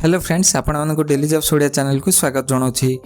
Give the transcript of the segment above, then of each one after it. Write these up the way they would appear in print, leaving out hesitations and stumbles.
Hello friends, आपण मानक daily jobs Odia channel को स्वागत जनाऊँगी।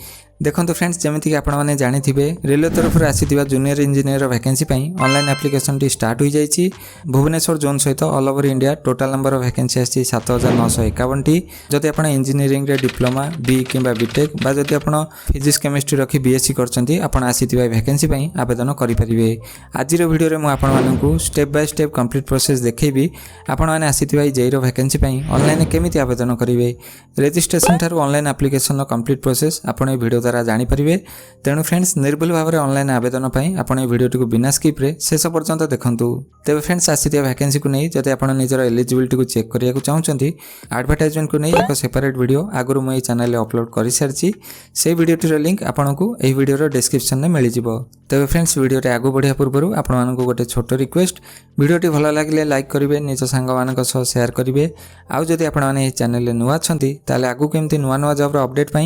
देखो फ्रेंड्स, जमीक आपने जानी रेलवे तरफ आसी junior engineer vacancy online application T start हो जाए। भुवनेश्वर जोन सहित all over India total number of vacancy आसी 7951 टी। जदि आप इंजीनियरिंग रे डिप्लोमा बी कि बीटेक बा जदि आप फिजिक्स केमिस्ट्री रखी बीएससी करछंती आपण आसीथिबा वैकेंसी आवेदन करेंगे। आज वीडियो में आपको step by step complete process देखी आपण मैंने आसीथिबा जेईर वैकेंसी ऑनलाइन केमिति आवेदन करेंगे। रजिस्ट्रेशन ठारू ऑनलाइन एप्लिकेशन कंप्लीट प्रोसेस आपण वीडियो द्वारा जानीपारे। तेणु फ्रेंड्स, निर्भुल भाव में ऑनलाइन आवेदन आपण वीडियो को बिना स्किप रे शेष पर्यंत देखंतु। तेबे फ्रेंड्स, आसीथिबा वैकेंसी को नहीं जदि आपण निजर एलिजिबिलिटी को चेक करिया को चाहउछंती, एडवर्टाइजमेंट को नहीं एक सेपरेट वीडियो आगु मु चैनल अपलोड कर सारी। से वीडियो लिंक आपको यह वीडियो डिस्क्रिप्शन में मिल जाव। तेबे फ्रेंड्स, वीडियो आगु बढ़िया पूर्व आपण गोटे छोट रिक्वेस्ट, वीडियो भल लगे लाइक करेंगे, निज सांग मान शेयर करेंगे। आउ जदि आपने चैनल नुआ अच्छी ताले आगु केमती नुआ नुआ जॉब अपडेट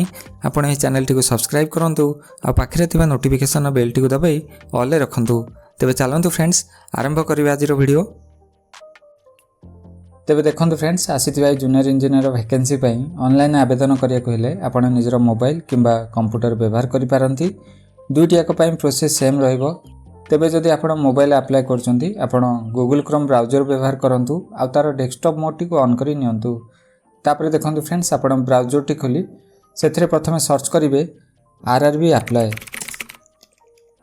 आपण यह चैनल टी सब्सक्राइब करूँ आ पाखे थिबा नोटिफिकेशन बेल टी दबाई ऑल रखुँ। तेबे चलतु फ्रेंड्स, आरंभ करिबा आज वीडियो। तेबे देखंतु फ्रेंड्स, आसीथिबा जूनियर इंजीनियर वैकेंसी ऑनलाइन आवेदन करिया हेले आपण निजर मोबाइल किंबा कंप्यूटर व्यवहार करि पारंती। दुईटी याक प्रोसेस सेम रहिबो। तेबे जदि आपण मोबाइल अप्लाई करछंती, आपण गूगल क्रोम ब्राउजर व्यवहार करंतु आ तार डेस्कटॉप मोड टी को ऑन करि नियंतु। तापरे देखंतु फ्रेंड्स, आपण ब्राउजर टी खोली सेथिरे प्रथमे सर्च करिवे RRB apply.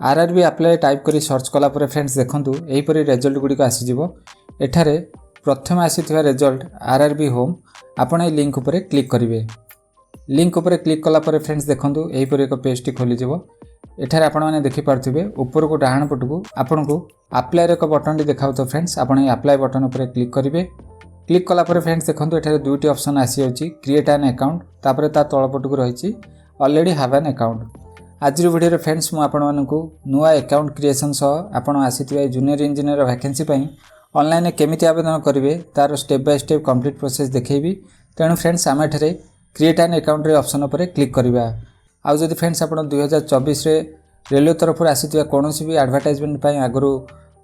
RRB apply type करी सर्च कला परे फ्रेंड्स देखंतु एही परी रिजल्ट गुडी को आसी जिवो। एठारे प्रथम आसीथिबा रिजल्ट आरआरबी होम, आपण ए लिंक उपरे क्लिक करिवे। लिंक उपरे क्लिक कला परे फ्रेंड्स देखंतु एही परी एक पेज टी खोली जिवो। एठारे आपण माने देखि पारथिबे ऊपर को डाहाण पटकू आपनको अप्लाई रे एक बटन टी देखाउ। तो फ्रेंड्स, आपण ए अप्लाई बटन उपरे क्लिक करिवे। क्लिक कला परे फ्रेंड्स देखंतु एठारे दुईटी ऑप्शन आसी होची, क्रिएट एन अकाउंट, तापरे ता तळ पटकू रहिची ऑलरेडी हैव एन अकाउंट। आज वीडियो रे फ्रेंड्स, मु आपण मानकू नुआ अकाउंट क्रिएशन सह आपण आसीथिबा जूनियर इंजीनियर वैकेंसी ऑनलाइन केमिति आवेदन करेंगे तार step by step complete process देखैबी। तेणु फ्रेंड्स, आम एठारे क्रिएट एन अकाउंट रे ऑप्शन पर क्लिक करवा। आउ जदि फ्रेंड्स आपण 2024 रे रेलवे तरफ आसीथिबा कोनोसी भी एडवर्टाइजमेंट आगु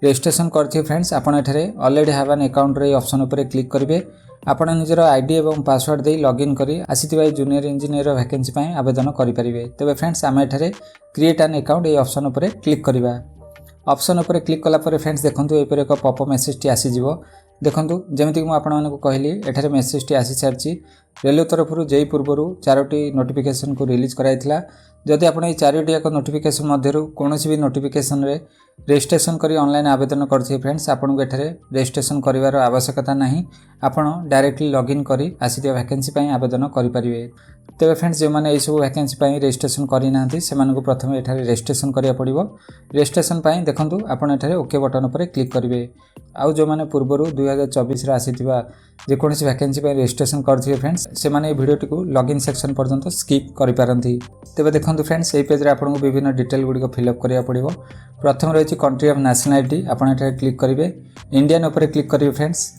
रजिस्ट्रेशन करथिबे फ्रेंड्स, आपण एठारे ऑलरेडी हैव एन अकाउंट रे ऑप्शन पर क्लिक करेंगे। आपण निजर आईडी एवं पासवर्ड दे लॉगिन करी आसीथिबा जूनियर इंजीनियर वैकेंसी आवेदन करेंगे। तेबे फ्रेंड्स, आम एठारे क्रिएट एन अकाउंट ये ऑप्शन पर क्लिक करवा। ऑप्शन पर क्लिक कला पर फ्रेंड्स देखंतु एपर एक पॉपअप मेसेज टी आसी जिवो। देखंतु जेमिति मु आपण मानकु कहली एठारे मेसेज टी आसी सारची। रेलवे तरफ जेई पूर्वरु 4टी नोटिफिकेशन को रिलीज कराइथिला। जदि आपण ए 4टी एक नोटिफिकेशन मध्यरु कोनोसी भी नोटिफिकेशन रे रजिस्ट्रेशन करी ऑनलाइन आवेदन करथि फ्रेंड्स, आपण को एठारे रजिस्ट्रेशन करिवार आवश्यकता नाही। आपण डायरेक्टली लॉगिन करी आसीथिबा वैकेंसी आवेदन करि परिबे। तेबे फ्रेंड्स, जो मैंने यह वैकेंसी रजिस्ट्रेशन करना से प्रथम एठारे रजिस्ट्रेशन करिया पड़िबो। रजिस्ट्रेशन देखंतु आपण एठारे ओके बटन पर क्लिक करेंगे। आउ जो मैंने पूर्व 2024 रे आसीथिबा जेकोसी वैकेंसी रजिस्ट्रेशन करथिबे फ्रेंड्स, से माने वीडियो टी को लॉगिन सेक्शन पर्यंत स्किप करि पारंती। तेबे देखंतु फ्रेंड्स, ए पेज रे आपन को विभिन्न डिटेल गुडी को फिल अप करिया पड़िबो। प्रथम रहिछि कंट्री ऑफ नेशनलिटी, आपण एठारे क्लिक करेंगे। इंडियन ऊपर क्लिक करेंगे फ्रेंड्स।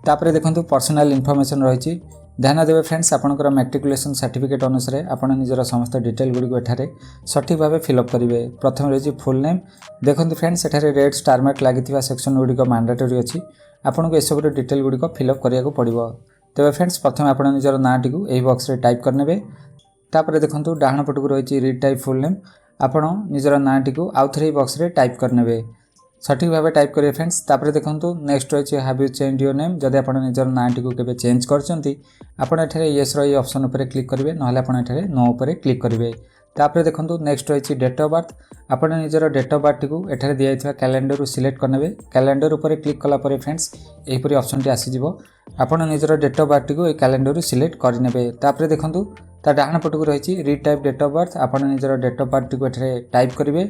तापरे देखंतु पर्सनल इन्फॉर्मेशन रहिछि। ध्यान देवे फ्रेंड्स, आपनकर मैट्रिकुलेशन सर्टिफिकेट अनुसार आपण निजर समस्त डिटेल गुडी को एठारे सठिक भाव फिलअप करेंगे। प्रथम रही फुल नेम। देखंतु फ्रेंड्स, एठारे रेड स्टार मार्क लागिथिबा सेक्शन गुडी को मैंडेटरी अछि। आपन को ए सब डिटेल गुडी को फिलअप करिया को पड़िबो। तेबे फ्रेंड्स, प्रथम आपण निजर नाटी को एही बॉक्स रे टाइप करनेबे। तापरे देखंतु डाहाण पटकू रही रीड टाइप फुल नेम। आपण निजर नाटी को आउ थरे बॉक्स रे टाइप करनेबे, सठिक भाव टाइप करेंगे फ्रेंड्स। तापरे देखंतु नेक्स्ट रही have you change your name. जदि आपण निजर नाटी को केबे चेंज करचंती, आपण एठारे येस रो ऑप्शन ऊपर क्लिक करेंगे, नहले आपण एठारे नो ऊपर क्लिक करेंगे। तापरे देखंतु नेक्स्ट रही डेट ऑफ बर्थ। आपण निजर डेट ऑफ बर्थ को एठारे दिया जायथिबा कैलेंडर सिलेक्ट करनेबे। कैलेंडर ऊपर क्लिक कला परे फ्रेंड्स एही परी ऑप्शन टी आसी जिवो। आपण निजर डेट ऑफ बर्थ को ए कैलेंडर सिलेक्ट करनेबे। तापरे देखंतु ता डाहाण पटकू रही रीड टाइप डेट ऑफ बर्थ। आपण निजर डेट ऑफ बर्थ को एठारे टाइप करेंगे।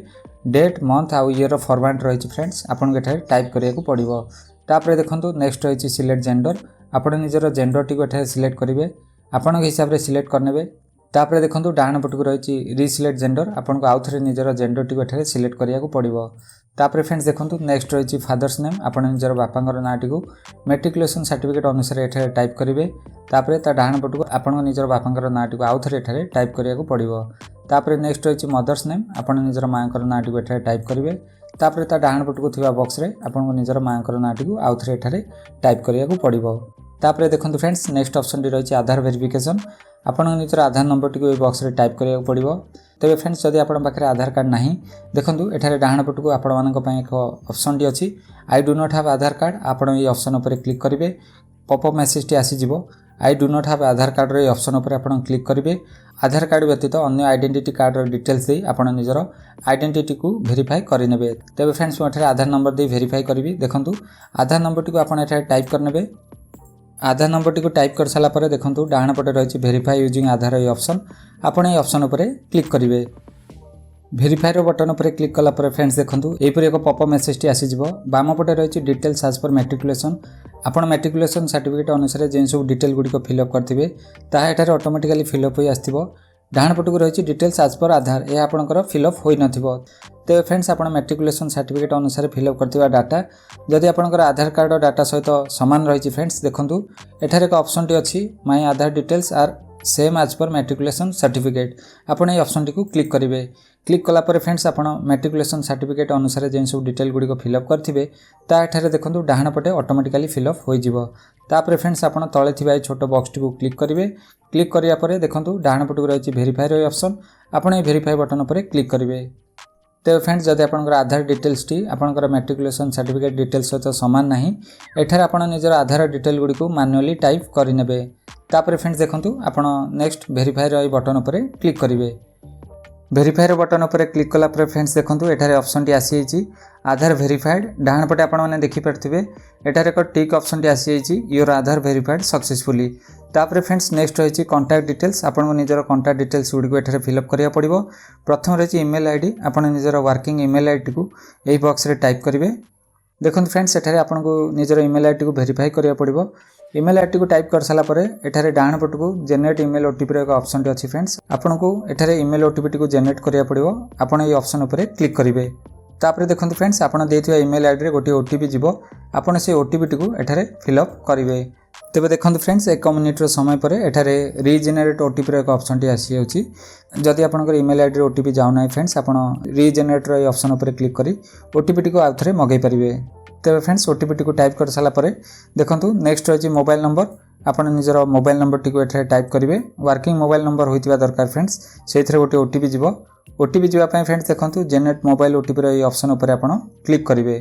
डेट मंथ आउ ईयर फॉर्मेट रही फ्रेंड्स, आपन को एठारे टाइप करिया को पड़िबो। तापरे देखंतु नेक्स्ट रही सिलेक्ट जेंडर। आपण निजर जेंडर टी को एठारे सिलेक्ट करेंगे, आपण के हिसाब रे सिलेक्ट करनेबे। तापरे देखंतु डाहाण पटकू रही रीसिलेक्ट जेंडर। आपण को आउ थरे निजर जेंडर टी को एठारे सिलेक्ट करिया को पड़िबो। तापरे फ्रेंड्स देखंतु नेक्स्ट रही फादर्स नेम। आपण निजर बापांकर नाटी को मैट्रिकुलेशन सर्टिफिकेट अनुसार एठारे टाइप करेंगे। तापरे ता डाहाण पटकू आपण निजर बापांकर नाटी को आउ थरे एठारे टाइप करिया को पड़िबो। तापरे नेक्स्ट रही मदर्स नेम। आपण निजर मांकर नाटी को एठारे टाइप करेंगे। तापरे ता डाहाण पटकू थिबा बॉक्स रे आपण निजर मांकर नाटी को आउ थरे एठारे टाइप करिया को पड़िबो। तापर देखो फ्रेंड्स नेक्स्ट ऑप्शन टी रही आधार वेरिफिकेशन आपण निजर आधार नंबर टी बॉक्स रे टाइप करिया पड़िबो। तेबे फ्रेंड्स जदि आपण पाखे आधार कार्ड नाही देखंतु एठारे डाहाण पटको आपण मानक पय एक ऑप्शन टी अछि I do not have Aadhaar card आपण ए ऑप्शन ऊपर क्लिक करिवे पॉपअप मेसेज टी आसी जिवो I do not have Aadhaar card रे ऑप्शन ऊपर आपण क्लिक करिवे आधार कार्ड व्यतीत अन्य आइडेंटिटी कार्ड रो डिटेल्स दे आपण निजर आइडेंटिटी को वेरीफाई करि नेबे। तेबे फ्रेंड्स मैं एठारे आधार नंबर दे वेरीफाई करिवि देखंतु आधार नंबर टी को आपण एठारे टाइप करनेबे आधार नंबर टी को टाइप कर साला परे देखंतु डाहाण पटे रही verify using Aadhaar A option आपण ए ऑप्शन ऊपर क्लिक करिवे वेरीफाई रो बटन ऊपर क्लिक कला परे फ्रेंड्स देखंतु एपर एक पॉपअप मेसेज टी आसी जिवो बाम पटे रही डिटेल्स एज पर मैट्रिकुलेशन आपण मैट्रिकुलेशन सर्टिफिकेट अनुसार जेन सब डिटेल गुडी को फिलअप करथिबे ताहा एठारे ऑटोमेटिकली फिलअप होई आस्थिबो डाहाण पटको रही डिटेल्स एज पर आधार ए आपणकर फिलअप होई नथिबो। तेबे फ्रेंड्स आपण मैट्रिकुलेशन सर्टिफिकेट अनुसार फिलअप करथिबा डाटा जदि आपणकर आधार कार्ड डाटा सहित समान रही फ्रेंड्स देखंतु एठारे एक ऑप्शन टी अछि my Aadhaar details are same as per matriculation certificate आपण ए ऑप्शन टी को क्लिक करिवे क्लिक कला परे फ्रेंड्स आपण मैट्रिकुलेशन सर्टिफिकेट अनुसार जेन सब डिटेल गुडी को फिलअप करथिबे ता एठारे देखंतु डाहाण पटे ऑटोमेटिकली फिलअप होई जिवो। तापर फ्रेंड्स आपण तळे थिबा ए छोटो बॉक्स टी को क्लिक करिवे क्लिक करिया परे देखंतु डाहाण पटको रही वेरीफाई रो ऑप्शन आपण ए वेरीफाई बटन ऊपर क्लिक करिवे। तेज फ्रेंड्स जदि आपंकर आधार डिटेल्स टी आपंकर मैट्रिकुलेशन सर्टिफिकेट डिटेल्स सहित सामान नहीं एठार आपण निजर आधार डिटेल गुडी को मैनुअली टाइप करिनेबे। तापर फ्रेंड्स देखंतु आपण नेक्स्ट वेरीफाई रो बटन ऊपर क्लिक करिवे वेरीफाई रो बटन ऊपर क्लिक कला पर फ्रेंड्स देखंतु एठारे ऑप्शन टी आसी छि आधार वेरीफाइड डाहाण पटे आपण माने देखि परथिबे एठारे एक टिक ऑप्शन टी आसी छि योर आधार वेरीफाइड सक्सेसफुली। तापर फ्रेंड्स नेक्स्ट रही कांटेक्ट डिटेल्स आपण निजर कांटेक्ट डिटेल्स गुडी को एठारे फिलअप करिया पड़िबो। प्रथम रही ईमेल आईडी आपण निजर वर्किंग ईमेल आईडी को एही बॉक्स रे टाइप करिवे देखंतु फ्रेंड्स एठारे आपण को निजर ईमेल आईडी को वेरीफाई करिया पड़िबो। ईमेल आईडी को टाइप कर साला परे एठारे डाहाण पट को जनरेट ईमेल ओटीपी रो एक ऑप्शन टी अछि फ्रेंड्स आपण को एठारे ईमेल ओटीपी टी को जनरेट करिया पड़िबो आपण ए ऑप्शन ऊपर क्लिक करिवे। तापर देखंतु फ्रेंड्स आपण देथिबा ईमेल आईडी रे गोटे ओटीपी जिवो आपण से ओटीपी टी को एठारे फिलअप करिवे। तेबे देखंतु फ्रेंड्स 1 मिनिट रो समय परे एठारे रीजेनरेट ओटीपी रो एक ऑप्शन टी आसी होछि जदि आपनकर ईमेल आईडी रे ओटीपी जाउ नै फ्रेंड्स आपण रीजेनरेट रो ऑप्शन ऊपर क्लिक करी ओटीपी टी को आउथरे मगै परिवे। तेबे फ्रेंड्स ओटीपी टी को टाइप कर साला परे देखंतु नेक्स्ट रही मोबाइल नंबर आपण निजर मोबाइल नंबर टी को एठारे टाइप करिवे वर्किंग मोबाइल नंबर होइतिबा दरकार फ्रेंड्स सेथरे गोटे ओटीपी जिवो ओटीपी जिवा पय फ्रेंड्स देखंतु जनरेट मोबाइल ओटीपी रो ऑप्शन ऊपर आपण क्लिक करिवे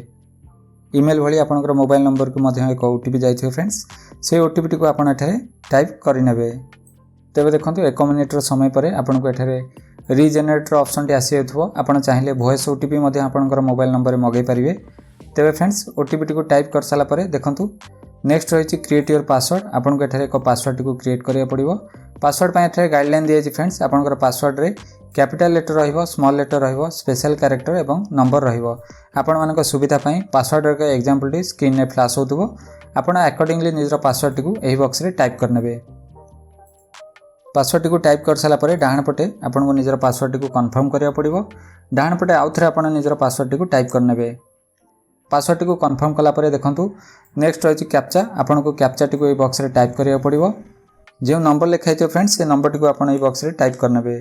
ईमेल भली आपनकर मोबाइल नंबर को मध्य एक ओटीपी जाइथियो फ्रेंड्स से ओटीपी टी को आपण एठारे टाइप करि नेबे। तेबे देखंतु 1 मिनिट रो समय परे आपण को एठारे रीजेनरेट रो ऑप्शन टी आसी हेथबो आपण चाहिले वॉइस ओटीपी मध्य आपनकर मोबाइल नंबर रे मगै परिवे। तेबे फ्रेंड्स ओटीपी टी को टाइप कर साला परे देखंतु नेक्स्ट रही क्रिएट योर पासवर्ड आपन को एठारे एक पासवर्ड टी को क्रिएट करिया पड़िबो। पासवर्ड पय एठारे गाइडलाइन दिया छि फ्रेंड्स आपनकर पासवर्ड रे कैपिटल लेटर रहिबो स्मॉल लेटर रहिबो स्पेशल कैरेक्टर एवं नंबर रहिबो आपण मानक सुविधा पय पासवर्ड रे एग्जांपल टी स्क्रीन रे फ्लैश होतबो आपण अकॉर्डिंगली निजर पासवर्ड टी को एही बॉक्स रे टाइप करनेबे। पासवर्ड टी को टाइप कर साला परे डाहाण पटे आपण को निजर पासवर्ड टी को कंफर्म करिया पड़िबो डाहाण पटे आउथरे आपण निजर पासवर्ड टी को टाइप करनेबे। पासवर्ड टी को कंफर्म कला परे देखंतु नेक्स्ट रही कैप्चा आपण को कैप्चा टी को ए बॉक्स रे टाइप करिया पड़िबो जे नंबर लिखाइ छ फ्रेंड्स से नंबर टी को आपण ए बॉक्स रे टाइप करनेबे।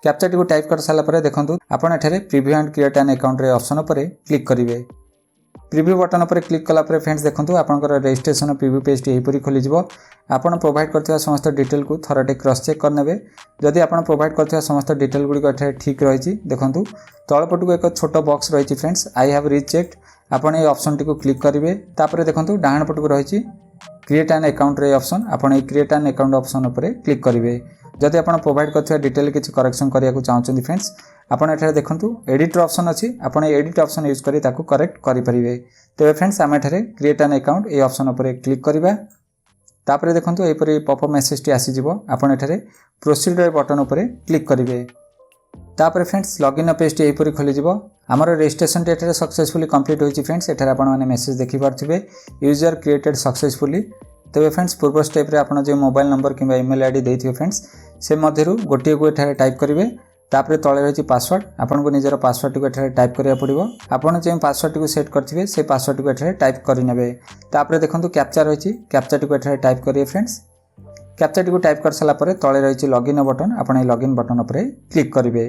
कैप्चा टी को टाइप कर साला परे देखंतु आपण एठारे preview and create an account रे ऑप्शन ऊपर क्लिक करिवे प्रीव्यू बटन ऊपर क्लिक कला परे फ्रेंड्स देखंतु आपनकर रजिस्ट्रेशन प्रीव्यू पेज टी एपरि खोली जिवो आपण प्रोवाइड करथिबा समस्त डिटेल को थरटे क्रॉस चेक करनेबे जदि आपण प्रोवाइड करथिबा समस्त डिटेल गुडी को एठारे ठीक रही छि देखंतु तळपटु को एक छोटो बॉक्स रही छि फ्रेंड्स आई हैव रीचेक्ड आपण ए ऑप्शन टी को क्लिक करिवे। तापर देखंतु डाहाण पटु को रही छि क्रिएट एन अकाउंट रे ऑप्शन आपण ए क्रिएट एन अकाउंट ऑप्शन ऊपर क्लिक करिवे जदि आपण प्रोवाइड करथिबा डिटेल किछि करेक्शन करिया को चाहउछन्ती फ्रेंड्स आपण एठारे देखंतु एडिटर ऑप्शन अछि आपण एडिट ऑप्शन यूज करी ताको करेक्ट करि परिवे। तेबे फ्रेंड्स हम एठारे क्रिएट एन अकाउंट ए ऑप्शन ऊपर क्लिक करिवा तापर देखंतु एपरि पॉपअप मेसेज टी आसी जिवो आपण एठारे प्रोसीड रे बटन ऊपर क्लिक करिवे। तापर फ्रेंड्स लॉगिन पेज टी एपरि खोली जिवो हमर रजिस्ट्रेशन टी एठारे सक्सेसफुली कंप्लीट होइछि फ्रेंड्स एठारे आपण माने मेसेज देखि पारथिबे यूजर क्रिएटेड सक्सेसफुली। तेबे फ्रेंड्स पूर्व स्टेप रे आपण जे मोबाइल नंबर किबा ईमेल आईडी देथियो फ्रेंड्स से मध्यरु गोटिए को एठारे टाइप करिवे तापर तळे रही पासवर्ड आपन को निजर पासवर्ड टी को एठारे टाइप करिया पड़िबो आपन जे पासवर्ड टी को सेट करथिबे से पासवर्ड टी को एठारे टाइप करि नेबे। तापर देखंतु कैप्चा रही कैप्चा टी को एठारे टाइप करिए फ्रेंड्स कैप्चा टी को टाइप कर साला परे तळे रही लॉगिन बटन आपन ए लॉगिन बटन ऊपर क्लिक करिवे।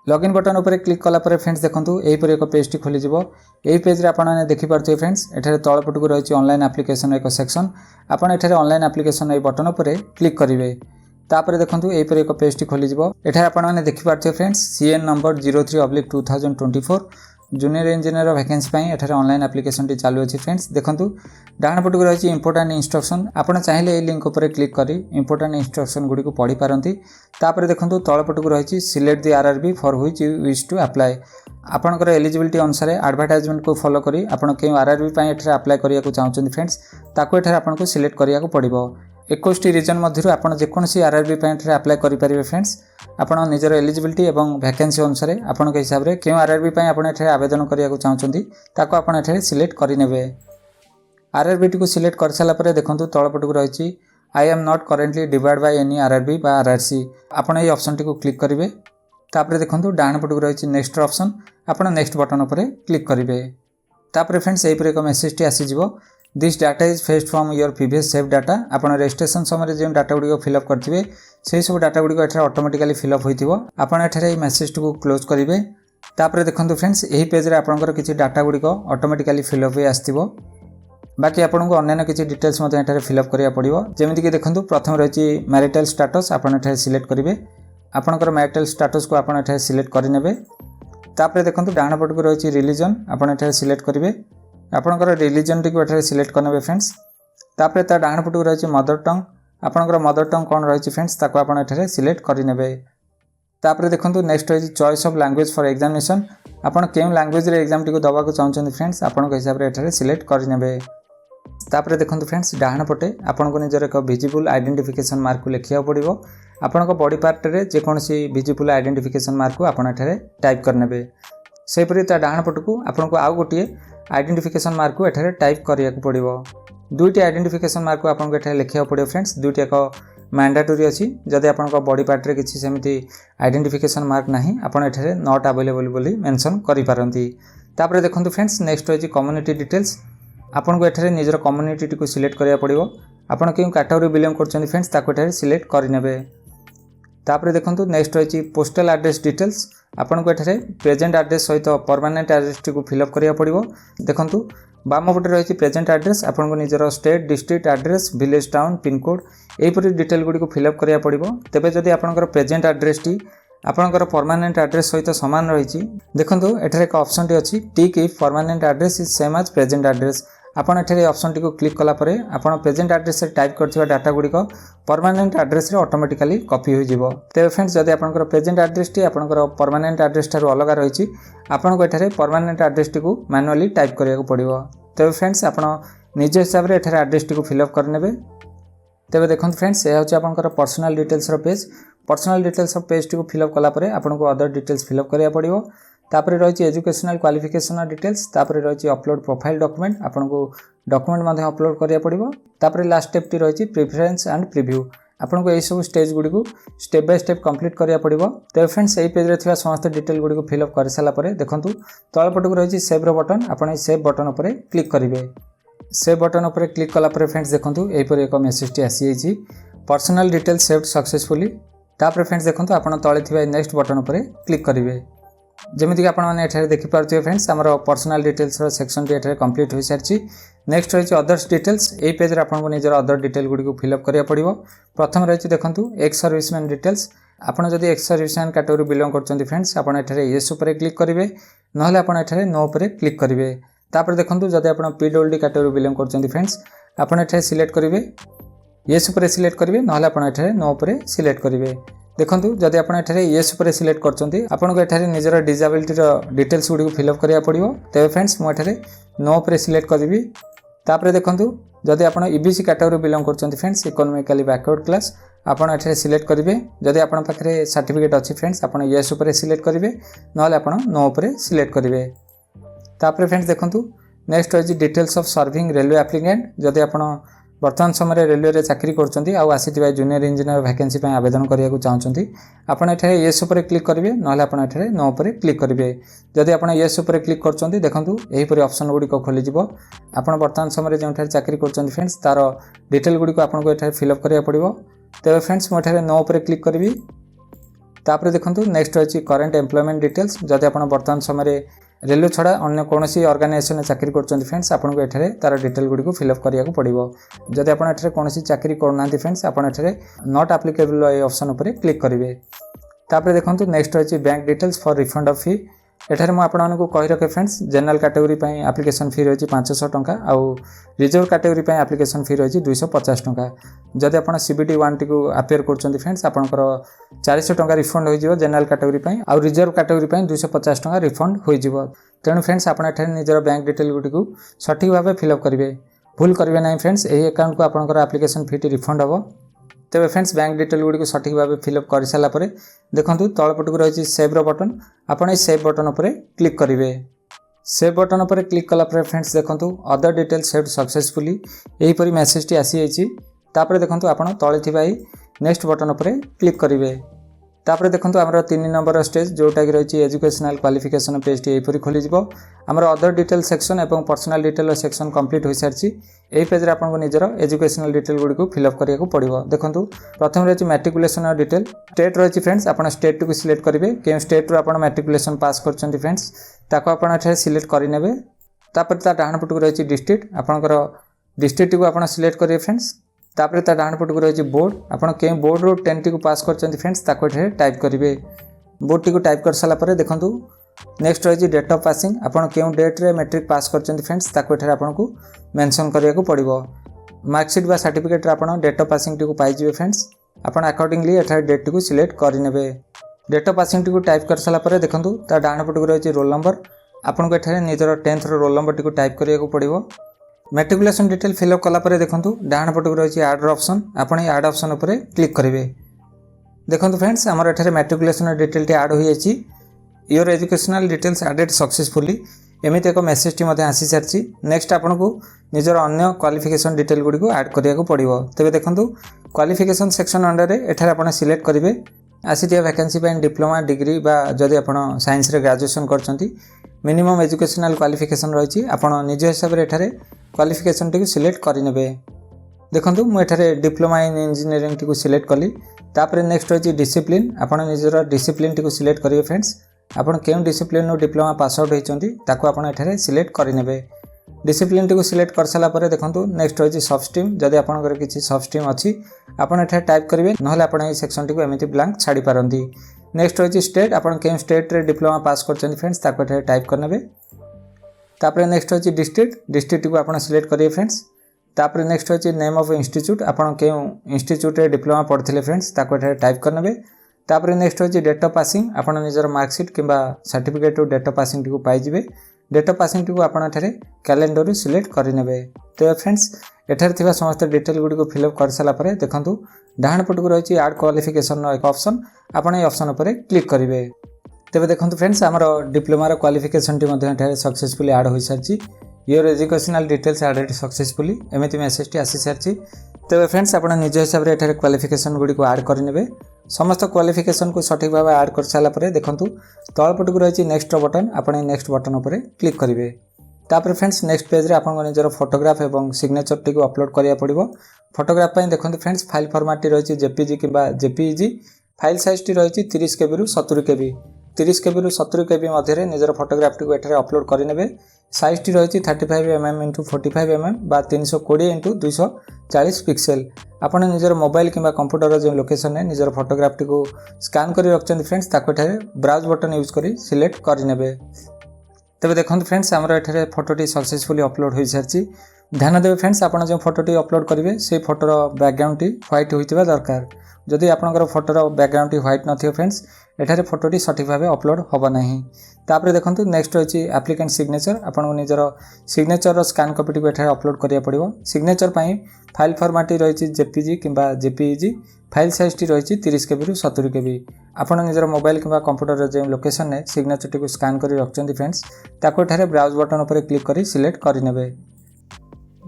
लॉगिन बटन उपर क्लिक कला पर फ्रेंड्स देखंतु एहीपरि एक पेज टी खोली जिवो। एही पेज रे आपण माने देखि पारथि फ्रेंड्स एठारे तळ पटकु रहिछि ऑनलाइन एप्लीकेशन एक सेक्शन। आपण एठारे ऑनलाइन एप्लीकेशन ए बटन उपर क्लिक करिवे। तापर देखंतु एहीपरि एक पेज टी खोली जिवो। एठारे आपण माने देखि पारथि friends CN number 03/2024 junior engineer vacancy पई एठारे ऑनलाइन एप्लीकेशन टी चालू अछि फ्रेंड्स। देखंतु डाण पटकु रहिछि इंपोर्टेंट इंस्ट्रक्शन। आपण चाहिले ए लिंक उपर क्लिक करी इंपोर्टेंट इंस्ट्रक्शन गुडी को पढी पारंती। तापर देखंतु तळ पटकु रहिछि select the RRB for which you wish to apply. आपनकर एलिजिबिलिटी अनुसार एडवर्टाइजमेंट को फॉलो करी आपण के आरआरबी पई एठारे अप्लाई करिया को चाहउछन फ्रेंड्स ताको एठारे आपनको सिलेक्ट करिया को पड़िबो। 21 रीजन मध्यरु आपण जे कोनसी आरआरबी पई एठारे अप्लाई करि परिबे फ्रेंड्स। आपण निजर एलिजिबिलिटी एवं वैकेंसी अनुसार आपण के हिसाब रे केउ आरआरबी पई आपण एठारे आवेदन करिया को चाहउछंती ताको आपण एठारे सिलेक्ट करि नेबे। आरआरबी टी को सिलेक्ट कर साला परे देखंतु तळ पटकु रहिछि I am not currently divide by any RRB बा आरआरसी। आपण ए ऑप्शन टी को क्लिक करिवे। तापर देखंतु डाण पटकु रहिछि नेक्स्ट ऑप्शन। आपण नेक्स्ट बटन उपर क्लिक करिवे। तापर फ्रेंड्स एही पर एक मेसेज टी आसी जिवो this data is fetched from your previous save data. आपण रजिस्ट्रेशन समय जे डाटा गुडी को फिलअप करथिबे सेही सब डाटा गुडी को एठारे ऑटोमेटिकली फिलअप होइथिबो। आपण एठारे मेसेज को क्लोज करिवे। तापर देखंतु फ्रेंड्स एही पेज रे आपनकर किछि डाटा गुडी को ऑटोमेटिकली फिलअप होई आस्थिबो। बाकी आपनको अन्य किछि डिटेल्स मते एठारे फिलअप करिया पड़िबो। जेमिति कि देखंतु प्रथम रहिछि मैरिटल स्टेटस आपण एठारे सिलेक्ट करिवे। आपनकर मैरिटल स्टेटस को आपण एठारे सिलेक्ट करि नेबे। तापर देखंतु डाण पटकु रहिछि रिलीजन आपण एठारे सिलेक्ट करिवे। आपनकर रिलीजन टी को एठारे सिलेक्ट करनेबे फ्रेंड्स। तापर ता डाण पटकु रहिछि मदर टंग। आपनकर मदर टंग कोन रहिछि फ्रेंड्स ताको आपण एठारे सिलेक्ट करि नेबे। तापर देखंतु नेक्स्ट रहिछि choice of language for examination. आपण केउ लैंग्वेज रे एग्जाम टी को दबा को चाहउछन फ्रेंड्स आपण के हिसाब रे एठारे सिलेक्ट करि नेबे। तापर देखंतु फ्रेंड्स डाहाण पटे आपनको निजर एक विजिबल आइडेंटिफिकेशन मार्क को लेखिया पड़िबो। आपनको बॉडी पार्ट रे जे कोनसी विजिबल आइडेंटिफिकेशन मार्क को आपण एठारे टाइप करनेबे। सेपरि ता डाहाण पटकु आपनको आउ गोटिए आइडेंटिफिकेशन मार्क को एठारे टाइप करिया को पड़िबो। दुईटी आइडेंटिफिकेशन मार्क को आपनको एठारे लेखिया पड़िबो फ्रेंड्स। दुईटी एक मैंडेटरी अछि। जदि आपनको बॉडी पार्ट रे किछि सेमिति आइडेंटिफिकेशन मार्क नाही आपण एठारे नॉट अवेलेबल बोली मेंशन करि पारंती। तापर देखंतु फ्रेंड्स नेक्स्ट होछि कम्युनिटी डिटेल्स। आपनको एठारे निजर कम्युनिटी को सिलेक्ट करिया पड़िबो। आपण केउ कैटेगरी बिलोंग करछन फ्रेंड्स ताको एठारे सिलेक्ट करि नेबे। तापर देखंतु नेक्स्ट होछि पोस्टल एड्रेस डिटेल्स। आपनको एठारे प्रेजेंट एड्रेस सहित परमानेंट एड्रेस टी को फिलअप करिया पड़िबो। देखंतु बाम पटे रहिछि प्रेजेंट एड्रेस। आपनको निजर state district address village town pin code एहीपरि डिटेल गुडी को फिलअप करिया पड़िबो। तेबे जदि आपनकर प्रेजेंट एड्रेस टी आपनकर परमानेंट एड्रेस सहित समान रहिछि देखंतु एठारे एक ऑप्शन टी अछि tick if permanent address is same as present address. आपण एठारे ऑप्शन टी को क्लिक कला परे आपण प्रेजेंट एड्रेस रे टाइप करथिबा डाटा गुडी को परमानेंट एड्रेस रे ऑटोमेटिकली कॉपी होई जिवो। तेबे फ्रेंड्स जदि आपनकर प्रेजेंट एड्रेस टी आपनकर परमानेंट एड्रेस थारो अलग रहिछि आपण को एठारे परमानेंट एड्रेस टी को मैनुअली टाइप करिया को पड़िबो। तेबे फ्रेंड्स आपण निज हिसाब रे एठारे एड्रेस टी को फिलअप करनेबे। तेबे देखंतु फ्रेंड्स ए होछि आपनकर पर्सनल डिटेल्स रो page. Personal details of page टी को फिलअप कला परे आपनको अदर डिटेल्स फिलअप करिया पड़िबो। तापर रहिछि एजुकेशनल क्वालिफिकेशन डिटेल्स। तापर रहिछि अपलोड प्रोफाइल डॉक्यूमेंट। आपनको डॉक्यूमेंट मध्ये अपलोड करिया पड़िबो। तापर लास्ट स्टेप टी रहिछि प्रेफरेंस एंड प्रीव्यू। आपनको एई सब स्टेज गुडी को स्टेप बाय स्टेप कंप्लीट करिया पड़िबो। तेबे फ्रेंड्स एई पेज रे थिबा समस्त डिटेल गुडी को फिलअप कर साला परे देखंतु तळ पटकु रहिछि सेव रो बटन। आपण ए सेव बटन उपर क्लिक करिवे। सेव बटन उपर क्लिक कला परे फ्रेंड्स देखंतु एई पर एक मेसेज टी आसी आइछि पर्सनल डिटेल्स सेव्ड सक्सेसफुली। तापर फ्रेंड्स देखंतु आपण तळे थिबा नेक्स्ट बटन उपर क्लिक करिवे। जेमिति कि आपण माने एठारे देखि पारथिबे फ्रेंड्स हमर पर्सनल डिटेल्स रो सेक्शन टी एठारे कंप्लीट होई सारछि। नेक्स्ट रहिछि अदर्स डिटेल्स। एई पेज रे आपण निजर अदर डिटेल गुडी को फिलअप करिया पड़िबो। प्रथम रहिछि देखंतु एक्स सर्विसमैन डिटेल्स। आपण जदि एक्स सर्विसमैन कैटेगरी बिलोंग करछन्ती फ्रेंड्स आपण एठारे यस उपर क्लिक करिवे नहले आपण एठारे नो उपर क्लिक करिवे। तापर देखंतु जदि आपण पीडब्ल्यूडी कैटेगरी बिलोंग करछन्ती फ्रेंड्स आपण एठारे सिलेक्ट करिवे यस उपर सिलेक्ट करिवे नहले आपण एठारे नो उपर सिलेक्ट करिवे। देखंतु जदि आपण एठारे यस उपर सिलेक्ट करछन्ती आपण को एठारे निजर डिसेबिलिटी रो डिटेल्स गुडी को फिलअप करिया पड़िबो। तेबे फ्रेंड्स मो एठारे नो उपर सिलेक्ट करबी। तापर देखंतु जदि आपण ईबीसी कैटेगरी बिलोंग करछन्ती फ्रेंड्स इकोनॉमिकली बैकवर्ड क्लास आपण एठारे सिलेक्ट करिवे। जदि आपण पाखरे सर्टिफिकेट अछि फ्रेंड्स आपण यस उपर सिलेक्ट करिवे नहले आपण नो उपर सिलेक्ट करिवे। तापर फ्रेंड्स देखंतु नेक्स्ट होछि details of serving railway applicant. जदि आपण वर्तमान समय रेलवे रे चाकरी करछन्ती आ आसीथिबा जूनियर इंजीनियर वैकेंसी पय आवेदन करिया को चाहछन्ती आपण एठारे यस उपर क्लिक करिवे नहले आपण एठारे नो उपर क्लिक करिवे। जदि आपण यस उपर क्लिक करछन्ती देखंतु एही परि ऑप्शन गुडी को खोली जिवो। आपण वर्तमान समय जेठारे चाकरी करछन्ती फ्रेंड्स तार डिटेल गुडी को आपण को एठारे फिलअप करिया पड़िबो। तेबे फ्रेंड्स मो एठारे नो उपर क्लिक करबी। तापर देखंतु नेक्स्ट अछि करंट एम्प्लॉयमेंट डिटेल्स जदि आपण वर्तमान समय रेलवे छड़ा अन्य कोनोसी ऑर्गेनाइजेशन में चाकरी करछन्ती फ्रेंड्स आपन को एठारे तार डिटेल गुडी को फिल अप करिया को पड़िबो। जदि आपण एठारे कोनोसी चाकरी करनांती फ्रेंड्स आपन एठारे नॉट एप्लीकेबल ए ऑप्शन ऊपर क्लिक करिवे। तापर देखंतु नेक्स्ट अछि bank details for refund of fee. एठारे मु आपण को कहि रखे फ्रेंड्स जनरल कैटेगरी पई एप्लीकेशन फी रहछि 500 टंका आउ रिजर्व कैटेगरी पई एप्लीकेशन फी रहछि 250 टंका। जदि आपण सीबीटी 1 टी को अपेयर करछन्ती फ्रेंड्स आपनकर 400 टंका रिफंड होई जिवो जनरल कैटेगरी पई आउ रिजर्व कैटेगरी पई 250 टंका रिफंड होई जिवो। तेणु फ्रेंड्स आपण एठारे निजर बैंक डिटेल गुडी को सठिक भाबे फिल अप करिवे, भूल करिवे नै फ्रेंड्स। एही अकाउंट को आपनकर एप्लीकेशन फी टी रिफंड हबो। तेबे फ्रेंड्स बैंक डिटेल गुडी को सठिक भाबे फिल अप कर साला परे देखंतु तळ पटक रहिछि सेव रो बटन। आपण ए सेव बटन ऊपर क्लिक करिवे। सेव बटन ऊपर क्लिक कला परे फ्रेंड्स देखंतु अदर डिटेल्स सेव्ड सक्सेसफुली एही परी मेसेज टी आसी आइछि। तापर देखंतु आपण तळे थिबाई नेक्स्ट बटन ऊपर क्लिक करिवे। तापर देखंतु हमर 3 नंबर स्टेज जोटा कि रहिछि एजुकेशनल क्वालिफिकेशन पेज टी एही परी खोली जिवो। हमर अदर डिटेल सेक्शन एवं पर्सनल डिटेल सेक्शन कंप्लीट होई सारछि। एही पेज रे आपन को निजरो एजुकेशनल डिटेल गुडी को फिल अप करिया को पड़िबो। देखंतु प्रथम रहिछि मैट्रिकुलेशन डिटेल स्टेट रहिछि फ्रेंड्स आपण स्टेट को सिलेक्ट करिवे के स्टेट रो आपण मैट्रिकुलेशन पास करछन्ती फ्रेंड्स ताको आपण एठे सिलेक्ट करि नेबे। तापर ता डाहन पटक रहिछि डिस्ट्रिक्ट आपनकर डिस्ट्रिक्ट को आपण सिलेक्ट करिवे फ्रेंड्स। तापर ता डाहन पटक रहिछि बोर्ड आपण के बोर्ड रो 10 टी को पास करछन्ती फ्रेंड्स ताको एठे टाइप करिवे। बोर्ड टी को टाइप कर साला परे देखंतु नेक्स्ट रहिछि डेट ऑफ पासिंग आपण के डेट रे मैट्रिक पास करछन्ती फ्रेंड्स ताको एठे आपण को मेंशन करिया को पड़िबो। मार्कशीट बा सर्टिफिकेट रे आपण डेट ऑफ पासिंग टी को पाइ जिवे फ्रेंड्स आपण अकॉर्डिंगली एठे डेट टी को सिलेक्ट करि नेबे। डेट ऑफ पासिंग टी को टाइप कर साला परे देखंतु ता डाहन पटक रहिछि रोल नंबर आपण को एठे निजर 10th रो रोल नंबर टी को टाइप करिया को पड़िबो। मैट्रिकुलेशन डिटेल फिल अप कला परे देखंतु डाहन पटक रहिछि ऐड ऑप्शन आपण ए ऐड ऑप्शन ऊपर क्लिक करिवे। देखंतु फ्रेंड्स हमर एठारे मैट्रिकुलेशन डिटेल टी ऐड होई अछि। Your educational details added successfully एमिति एक मेसेज टी मध्ये आसी सारछि। नेक्स्ट आपन को निजर अन्य क्वालिफिकेशन डिटेल गुडी को ऐड करिया को पड़िबो। तबे देखंतु क्वालिफिकेशन सेक्शन अंडर रे एठारे आपन सिलेक्ट करिवे आसीटिया वैकेंसी पे डिप्लोमा डिग्री बा जदि आपन साइंस रे ग्रेजुएशन करछन्ती मिनिमम एजुकेशनल क्वालिफिकेशन रहिछि आपण निज हिसाब रे एठारे क्वालिफिकेशन टी को सिलेक्ट करि नेबे। देखंतु मु एठारे डिप्लोमा इन इंजीनियरिंग टी को सिलेक्ट कली। तापर नेक्स्ट रहिछि डिसिप्लिन आपण निजर डिसिप्लिन टी को सिलेक्ट करिवे फ्रेंड्स आपण केउ डिसिप्लिन नो डिप्लोमा पास आउट होइचंती ताको आपण एठारे सिलेक्ट करि नेबे। डिसिप्लिन टी को सिलेक्ट कर साला परे देखंतु नेक्स्ट रहिछि सब स्ट्रीम जदि आपनकर किछि सब स्ट्रीम अछि आपण एठारे टाइप करिवे नहले आपण ए सेक्शन टी को एमिति ब्लैंक छाडी पारंती। नेक्स्ट रहिछि स्टेट आपण केउ स्टेट रे डिप्लोमा पास करचंती फ्रेंड्स ताको एठारे टाइप करनेबे। तापर नेक्स्ट रहिछि डिस्ट्रिक्ट को आपण सिलेक्ट करिवे फ्रेंड्स। तापर नेक्स्ट रहिछि नेम ऑफ इंस्टीट्यूट आपण केउ इंस्टीट्यूट रे डिप्लोमा पढथिले फ्रेंड्स ताको एठारे टाइप करनेबे। तापर नेक्स्ट रहिछि डेट ऑफ पासिंग आपण निजर मार्कशीट किबा सर्टिफिकेट रो डेट ऑफ पासिंग टी को पाइ जिवे। डेट ऑफ पासिंग टी को आपण एठारे कैलेंडर रो सिलेक्ट करि नेबे। तो फ्रेंड्स एठारे थिबा समस्त डिटेल गुडी को फिल अप कर साला परे देखंतु डाहन पटक रहिछि ऐड क्वालिफिकेशन नो एक ऑप्शन आपण ए ऑप्शन ऊपर क्लिक करिवे। तबे देखंतु फ्रेंड्स हमर डिप्लोमा रो क्वालिफिकेशन टी मध्ये एठारे सक्सेसफुली ऐड होई सारछि। Your educational details added successfully एमिति मेसेज टी आसी सारछि। तबे फ्रेंड्स आपण निज हिसाब रे एठारे क्वालिफिकेशन गुडी को ऐड करि नेबे। समस्त क्वालिफिकेशन को सठिक भाबे ऐड कर साला परे देखंतु तळ पटक रहिछि नेक्स्ट बटन आपण नेक्स्ट बटन ऊपर क्लिक करिवे। तापर फ्रेंड्स नेक्स्ट पेज रे आपण निजर फोटोग्राफ एवं सिग्नेचर टी को अपलोड करिया पड़िबो। फोटोग्राफ पई देखंतु फ्रेंड्स फाइल फॉर्मेट टी रहिछि जेपीजी किबा जेपीईजी। फाइल साइज टी रहिछि 30 केबी रु 70 केबी। 30 केबी रु 70 केबी मध्ये रे निजर फोटोग्राफ टी को एठारे अपलोड करि नेबे। साइज टी रहिछि 35 mm * 45 mm बा 320 * 240 पिक्सेल। आपण निजर मोबाइल किबा कंप्यूटर जो लोकेशन है निजर फोटोग्राफ टी को स्कैन करि रखचंती फ्रेंड्स ताको एठारे ब्राउज बटन यूज करि सिलेक्ट करि नेबे। तबे देखंतु फ्रेंड्स हमर एठारे फोटो टी सक्सेसफुली अपलोड होई सारछि। ध्यान देबे फ्रेंड्स आपण जो फोटो टी अपलोड करिवे से फोटो रो बैकग्राउंड टी व्हाइट होइतिबा दरकार। जदि आपनकर फोटो रो बैकग्राउंड टी व्हाइट नथियो फ्रेंड्स एठारे फोटो टी सठिक भाबे अपलोड होबा नाही। तापर देखंतु नेक्स्ट होछि एप्लिकेंट सिग्नेचर आपण निजर सिग्नेचर रो स्कैन कॉपी टी को एठारे अपलोड करिया पड़िबो। सिग्नेचर पई फाइल फॉर्मेट टी रहिछि जेपीजी किबा जेपीईजी। फाइल साइज टी रहिछि 30 केबी रु 70 केबी। आपण निजर मोबाइल किबा कंप्यूटर जो लोकेशन ने सिग्नेचर टी को स्कैन करि रखचंती फ्रेंड्स ताको एठारे ब्राउज बटन ऊपर क्लिक करि सिलेक्ट करि नेबे।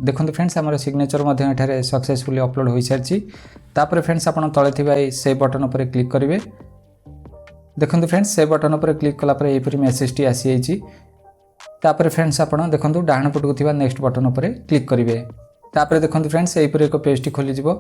देखंतु फ्रेंड्स हमर सिग्नेचर मध्ये एठारे सक्सेसफुली अपलोड होई सारछि। तापर फ्रेंड्स आपण तळे थिबा ए सेव बटन ऊपर क्लिक करिवे। देखंतु फ्रेंड्स सेव बटन ऊपर क्लिक कला परे एपरि मेसेज टी आसी आइछि। तापर फ्रेंड्स आपण देखंतु डाहन पटकु थिबा नेक्स्ट बटन ऊपर क्लिक करिवे। तापर देखंतु फ्रेंड्स एपरि एक पेज टी खोली जिवो।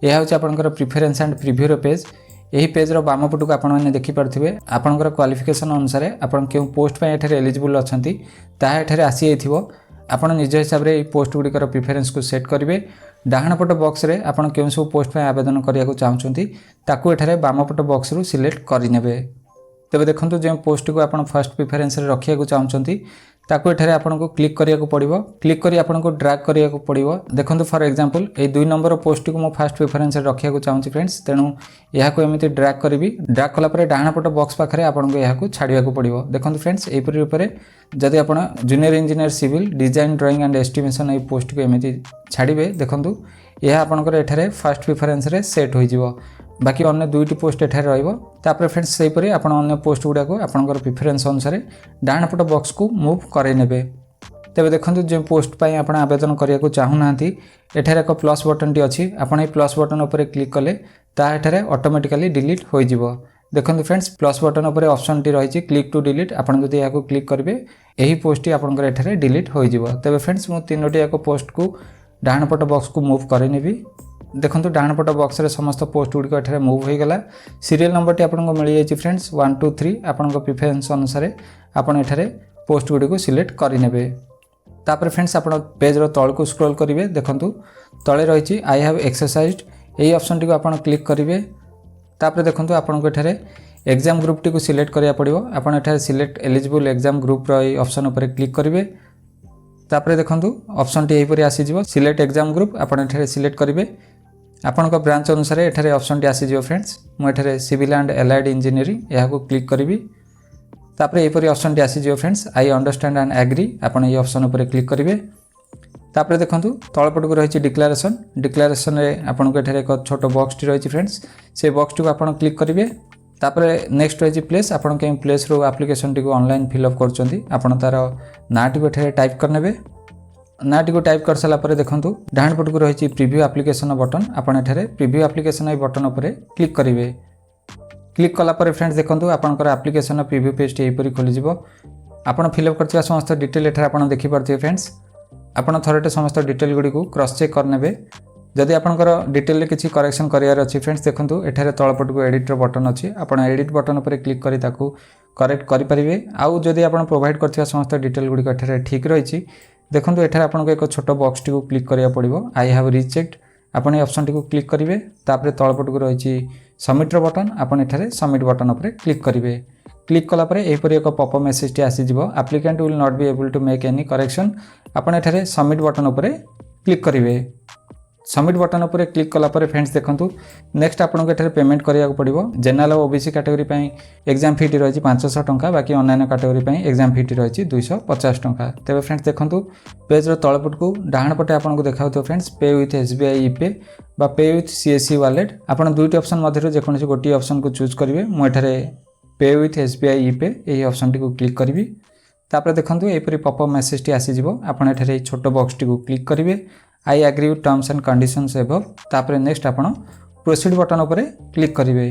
एहा होछि आपनकर प्रेफरेंस एंड प्रीव्यू रो पेज। यही पेजर बाम पटक आपने देखिपे आपंकर क्वालिफिकेशन अनुसार आप क्यों पोस्ट एठारे एलिजिबल अच्छा ताहा एठारे आसी जाइथिबो। आपण निज हिसाब से पोस्ट गुड़िकर प्रिफरेन्स को सेट करेंगे। डाहाण पट बॉक्स रे आपण केउं सब पोस्ट पे आवेदन करिया चाहूँगी ताकू एठारे बाम पट बॉक्स रु सिलेक्ट करेंगे। तेबे देखंतु जो पोस्ट को आपण फर्स्ट प्रिफरेन्स रे रखिया चाहूँगी ताकू एठारे आपनको क्लिक करिया पड़िबो। क्लिक करी आपनको ड्रैग करिया पड़िबो। देखंतु for example A 2 number post को मो फर्स्ट प्रिफरेन्स रे रखिया चाहूँगी फ्रेंड्स, तेणु यह को एमिति ड्रैग करी। ड्रैग कला परे डाहाण पट बॉक्स पाखरे आपनको यह को छाड़िया पड़िबो। देखंतु फ्रेंड्स एपरि रूपरे जदि आपण junior engineer civil design drawing and estimation ए पोस्ट को एमिति छाड़िबे देखंतु यह आपनकर एठारे फर्स्ट प्रिफरेन्स रे सेट हो जिवो। बाकी अन्य 2टी पोस्ट एठारे रहिबो। तापर फ्रेंड्स सेही परि आपण अन्य पोस्ट गुडा को आपनकर प्रिफरेन्स अनुसार डाहाण पट बॉक्स को मूव करे नेबे। तेबे देखंतु जे पोस्ट पई आपण आवेदन करिया चाहूनांती एठारे एक प्लस बटन टी अछि। आपण ए प्लस बटन ऊपर क्लिक कले ता एठारे ऑटोमेटिकली डिलीट होई जिवो। देखंतु फ्रेंड्स प्लस बटन ऊपर ऑप्शन टी रहिछि क्लिक टू डिलीट। आपण जदि याको क्लिक करिवे एही पोस्ट टी आपनकर एठारे डिलीट होई जिवो। तेबे फ्रेंड्स मो 3टी याको पोस्ट को डाहाण पट बॉक्स को मूव करे नेबी। देखंतु डाहाण पट बॉक्स रे समस्त पोस्ट गुडी को एठारे मूव हो गला। सीरियल नंबर टी आपनको मिल जाई फ्रेंड्स 1 2 3 आपनको प्रिफरेन्स अनुसार आपण एठारे पोस्ट गुडी को सिलेक्ट करि नेबे। तापर फ्रेंड्स आपण पेज रो तळ को स्क्रॉल करिवे। देखंतु तळे रहिछि आई हैव एक्सरसाइज्ड एही ऑप्शन टी को आपण क्लिक करिवे। तापर देखंतु आपनको एठारे एग्जाम ग्रुप टी को सिलेक्ट करिया पड़िबो। आपण एठारे सिलेक्ट एलिजिबल एग्जाम ग्रुप रो ए ऑप्शन ऊपर क्लिक करिवे। तापर देखंतु ऑप्शन टी एही परि आसी जिवो सिलेक्ट एग्जाम ग्रुप। आपण एठारे सिलेक्ट करिवे। आपनका ब्रांच अनुसार एठारे ऑप्शन टी आसी जिवो फ्रेंड्स। मो एठारे सिविल एंड एलाइड इंजीनियरिंग यहा को क्लिक करिवि। तापर एही परि ऑप्शन टी आसी जिवो friends I understand and agree. आपण ए ऑप्शन ऊपर क्लिक करिवे। तापर देखंतु तळपट को रहिछि डिक्लेरेशन। डिक्लेरेशन रे आपनको एठारे एक छोटो बॉक्स टी रहिछि फ्रेंड्स। से बॉक्स टी को आपण क्लिक करिवे। तापर नेक्स्ट रहिछि प्लेस। आपण के प्लेस रो एप्लिकेशन टी को ऑनलाइन फिल अप करचंती आपण तार नाटी को एठारे टाइप करनेबे। नाटी को टाइप कर साला परे देखंतु डाहाण पट को रहिछि प्रीव्यू एप्लिकेशन बटन। आपण एठारे प्रीव्यू एप्लिकेशन ए बटन ऊपर क्लिक करिवे। क्लिक कला परे फ्रेंड्स देखंतु आपनकर एप्लिकेशन प्रीव्यू पेज टी एपरि खोली जिवो। आपण फिल अप करथिबा समस्त डिटेल एठारे आपण देखि परथिबे फ्रेंड्स। आपण थरटे समस्त डिटेल गुडी को क्रॉस चेक करनेबे। जदि आपनकर डिटेल किछि करेक्शन करियार अछि फ्रेंड्स देखंतु एठारे तळपट को एडिट रो बटन अछि। आपण एडिट बटन ऊपर क्लिक करी ताकू करेक्ट करि परिबे। आउ जदि आपण प्रोवाइड करथिबा समस्त डिटेल गुडी को एठारे ठीक रहिछि देखंतु एठारे आपनको एक छोटो बॉक्स टी को क्लिक करिया पड़िबो आई हैव रीचेक्ड। आपण ए ऑप्शन टी को क्लिक करिवे। तापर तळपट को रहिछि सबमिट रो बटन। आपण एठारे सबमिट बटन ऊपर क्लिक करिवे। क्लिक कला परे एपरि एक पॉपअप मेसेज टी आसी जिवो applicant will not be able to make any correction. आपण एठारे सबमिट बटन ऊपर क्लिक करिवे। सबमिट बटन ऊपर क्लिक कला परे फ्रेंड्स देखंतु नेक्स्ट आपनको एठारे पेमेंट करिया पड़िबो। जनरल और ओबीसी कैटेगरी पई एग्जाम फी टी रहिछि 500 टंका। बाकी अन्य कैटेगरी पई एग्जाम फी टी रहिछि 250 टंका। तेबे फ्रेंड्स देखंतु पेज रो तळपट को डाहाण पटे आपनको देखाउतो फ्रेंड्स पे विथ एसबीआई ईपे बा पे विथ सीएससी वॉलेट। आपण दुईटी ऑप्शन मध्यरु जे कोनोसी गोटी ऑप्शन को चूज करिवे। मो एठारे पे विथ एसबीआई ईपे एही ऑप्शन टी को क्लिक करिवि। तापर देखंतु एपरि पॉपअप मेसेज टी आसी जिवो। आपण एठारे छोटो बॉक्स टी को क्लिक करिवे I agree with terms and conditions above. तापर नेक्स्ट आपण प्रोसीड बटन ऊपर क्लिक करिवे।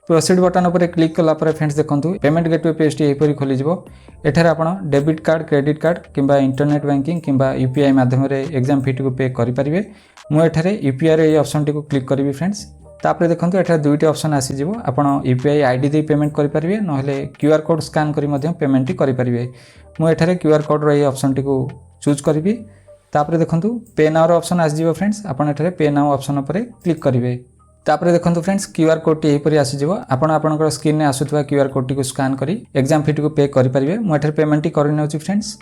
प्रोसीड बटन ऊपर क्लिक कला परे फ्रेंड्स देखंतु पेमेंट गेटवे पेज टी एपरि खोली जिवो। एठारे आपण डेबिट कार्ड क्रेडिट कार्ड किंबा इंटरनेट बैंकिंग किंबा यूपीआई माध्यम रे एग्जाम फी टी को पे करि परिबे। मु एठारे यूपीआई रे ए ऑप्शन टी को क्लिक करिवि फ्रेंड्स। तापर देखंतु एठारे दुईटी ऑप्शन आसी जिवो। आपण यूपीआई आईडी दे पेमेंट करि परिबे नहले क्यूआर कोड स्कैन करि मध्यम पेमेंट टी करि परिबे। मु एठारे क्यूआर कोड रो ए ऑप्शन टी को चूज करिवि। तापर देखंतु पे नाउ रो ऑप्शन आसी जिवो फ्रेंड्स। आपण एठारे पे नाउ ऑप्शन ऊपर क्लिक करिवे। तापर देखंतु फ्रेंड्स क्यूआर कोड टी एपरि आसी जिवो। आपण आपनकर स्क्रीन ने आसुथवा क्यूआर कोड टी को स्कैन करी एग्जाम फी टी को पे करि परिबे। मु एठारे पेमेंट टी करि नेउची फ्रेंड्स।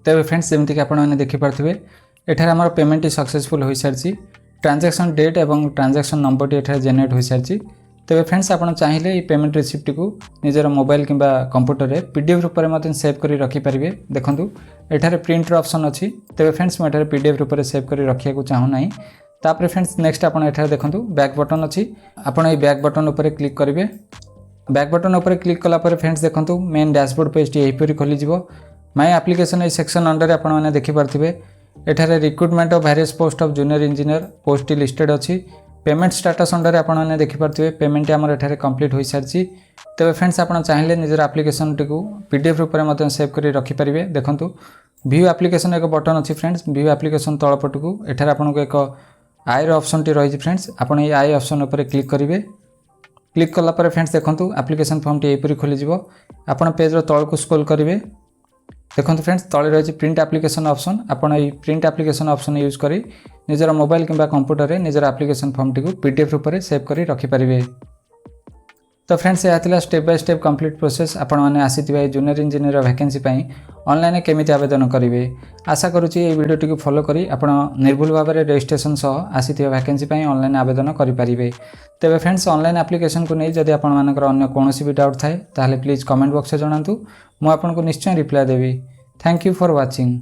तेबे फ्रेंड्स जेमति कि आपण माने देखि पारथिबे एठारे हमर पेमेंट टी सक्सेसफुल होई सारछि। ट्रांजैक्शन डेट एवं ट्रांजैक्शन नंबर टी एठारे जनरेट होई सारछि। तेबे फ्रेंड्स आपण चाहिले ई पेमेंट रिसिप्ट को निजर मोबाइल किंबा कंप्यूटर रे पीडीएफ रूप में मते सेव करी रखि परिबे। देखंतु एठारे प्रिंट रो ऑप्शन अछि। तेबे फ्रेंड्स म एठारे पीडीएफ रूप में सेव करी रखिया को चाहू नाही। तापर फ्रेंड्स नेक्स्ट आपण एठारे देखंतु बैक बटन अछि। आपण ए बैक बटन ऊपर क्लिक करिवे। बैक बटन ऊपर क्लिक कला पर फ्रेंड्स देखंतु मेन डैशबोर्ड पेज टी एपरि खोली जिवो। माय एप्लिकेशन ए सेक्शन अंडर आपण माने देखि पारथिबे एठारे recruitment of various post of junior engineer post listed अछि। पेमेंट स्टेटस अंडर आपण माने देखि पारथिबे पेमेंट हमर एठारे कंप्लीट होई सारछि। तबे फ्रेंड्स आपण चाहिले निजर एप्लिकेशन टिकु पीडीएफ रूप में मते सेव करी रखि परिबे। देखंतु व्यू एप्लिकेशन एक बटन अछि फ्रेंड्स। व्यू एप्लिकेशन तळपटकु एठारे आपनको एक आई रो ऑप्शन टी रहिछि फ्रेंड्स। आपण ए आई ऑप्शन ऊपर क्लिक करिवे। क्लिक कला पर फ्रेंड्स देखंतु एप्लिकेशन फॉर्म टी एपरी खोली जिवो आपण पेज रो तळ को स्क्रॉल करिवे देखंतु फ्रेंड्स तळे रहिछि प्रिंट एप्लिकेशन ऑप्शन आपण ए प्रिंट एप्लिकेशन ऑप्शन यूज करी निजर मोबाइल किंबा कंप्यूटर रे निजर एप्लिकेशन फॉर्म टी को पीडीएफ रूप रे सेव करी रखि परिवे। तो फ्रेंड्स यह step by step complete process आपण माने आसीथिबा जूनियर इंजीनियर वैकेंसी पई ऑनलाइन केमिति आवेदन करिवे। आशा करूची ए वीडियो टी फॉलो करी आपण निर्भुल भाव में रजिस्ट्रेशन सह आसीथिबा वैकेंसी पई ऑनलाइन आवेदन करि परिवे। तेबे फ्रेंड्स ऑनलाइन एप्लिकेशन को नै जदि आपण मानकर अन्य कोनोसी भी डाउट थाए ताले प्लीज कमेंट बॉक्स में जणांतु मु आपन को निश्चय reply Devi. Thank you for watching.